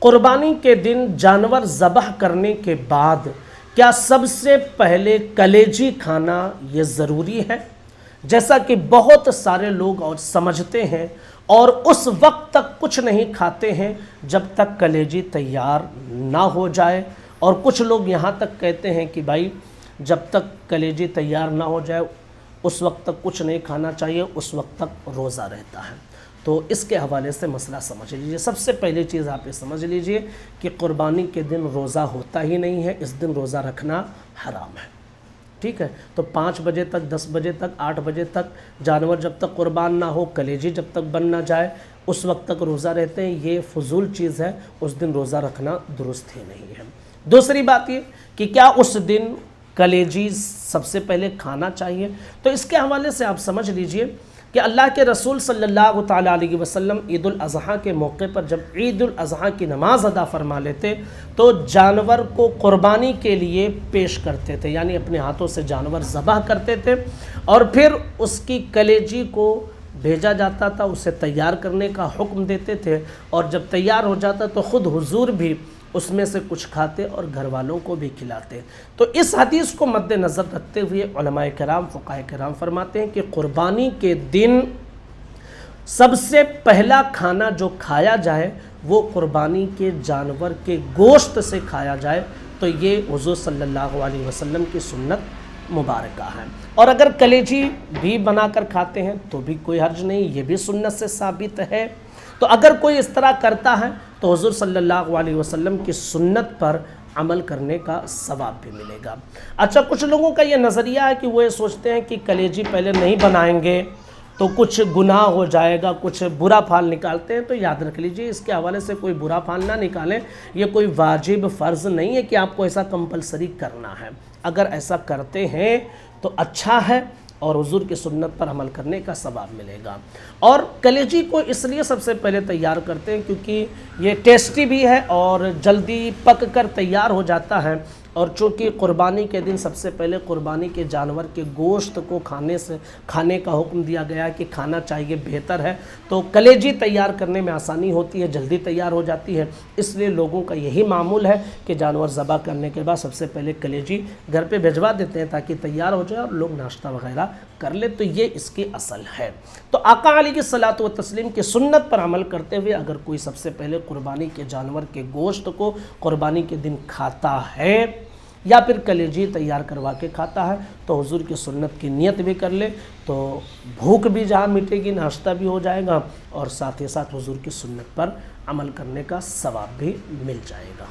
قربانی کے دن جانور ذبح کرنے کے بعد کیا سب سے پہلے کلیجی کھانا یہ ضروری ہے؟ جیسا کہ بہت سارے لوگ اور سمجھتے ہیں اور اس وقت تک کچھ نہیں کھاتے ہیں جب تک کلیجی تیار نہ ہو جائے، اور کچھ لوگ یہاں تک کہتے ہیں کہ بھائی جب تک کلیجی تیار نہ ہو جائے اس وقت تک کچھ نہیں کھانا چاہیے، اس وقت تک روزہ رہتا ہے۔ تو اس کے حوالے سے مسئلہ سمجھ لیجئے۔ سب سے پہلی چیز آپ یہ سمجھ لیجئے کہ قربانی کے دن روزہ ہوتا ہی نہیں ہے، اس دن روزہ رکھنا حرام ہے، ٹھیک ہے؟ تو 5 بجے تک، 10 بجے تک، 8 بجے تک جانور جب تک قربان نہ ہو، کلیجی جب تک بن نہ جائے، اس وقت تک روزہ رہتے ہیں، یہ فضول چیز ہے، اس دن روزہ رکھنا درست ہی نہیں ہے۔ دوسری بات یہ کہ کیا اس دن کلیجی سب سے پہلے کھانا چاہیے؟ تو اس کے حوالے سے آپ سمجھ لیجئے کہ اللہ کے رسول صلی اللہ تعالیٰ علیہ وسلم عید الاضحیٰ کے موقع پر جب عید الاضحیٰ کی نماز ادا فرما لیتے تو جانور کو قربانی کے لیے پیش کرتے تھے، یعنی اپنے ہاتھوں سے جانور ذبح کرتے تھے اور پھر اس کی کلیجی کو بھیجا جاتا تھا، اسے تیار کرنے کا حکم دیتے تھے، اور جب تیار ہو جاتا تو خود حضور بھی اس میں سے کچھ کھاتے اور گھر والوں کو بھی کھلاتے۔ تو اس حدیث کو مد نظر رکھتے ہوئے علماء کرام، فقہاء کرام فرماتے ہیں کہ قربانی کے دن سب سے پہلا کھانا جو کھایا جائے وہ قربانی کے جانور کے گوشت سے کھایا جائے، تو یہ حضور صلی اللہ علیہ وسلم کی سنت مبارکہ ہے۔ اور اگر کلیجی بھی بنا کر کھاتے ہیں تو بھی کوئی حرج نہیں، یہ بھی سنت سے ثابت ہے۔ تو اگر کوئی اس طرح کرتا ہے تو حضور صلی اللہ علیہ وسلم کی سنت پر عمل کرنے کا ثواب بھی ملے گا۔ اچھا، کچھ لوگوں کا یہ نظریہ ہے کہ وہ یہ سوچتے ہیں کہ کلیجی پہلے نہیں بنائیں گے تو کچھ گناہ ہو جائے گا، کچھ برا پھال نکالتے ہیں۔ تو یاد رکھ لیجئے اس کے حوالے سے کوئی برا پھال نہ نکالیں، یہ کوئی واجب فرض نہیں ہے کہ آپ کو ایسا کمپلسری کرنا ہے۔ اگر ایسا کرتے ہیں تو اچھا ہے اور حضور کی سنت پر عمل کرنے کا ثواب ملے گا۔ اور کلیجی کو اس لیے سب سے پہلے تیار کرتے ہیں کیونکہ یہ ٹیسٹی بھی ہے اور جلدی پک کر تیار ہو جاتا ہے، اور چونکہ قربانی کے دن سب سے پہلے قربانی کے جانور کے گوشت کو کھانے کا حکم دیا گیا ہے کہ کھانا چاہیے، بہتر ہے، تو کلیجی تیار کرنے میں آسانی ہوتی ہے، جلدی تیار ہو جاتی ہے۔ اس لیے لوگوں کا یہی معمول ہے کہ جانور ذبح کرنے کے بعد سب سے پہلے کلیجی گھر پہ بھجوا دیتے ہیں تاکہ تیار ہو جائے اور لوگ ناشتہ وغیرہ کر لے۔ تو یہ اس کی اصل ہے۔ تو آقا علیہ الصلوۃ والتسلیم کی سنت پر عمل کرتے ہوئے اگر کوئی سب سے پہلے قربانی کے جانور کے گوشت کو قربانی کے دن کھاتا ہے یا پھر کلیجی تیار کروا کے کھاتا ہے تو حضور کی سنت کی نیت بھی کر لے، تو بھوک بھی جہاں مٹے گی، ناشتہ بھی ہو جائے گا اور ساتھ ہی ساتھ حضور کی سنت پر عمل کرنے کا ثواب بھی مل جائے گا۔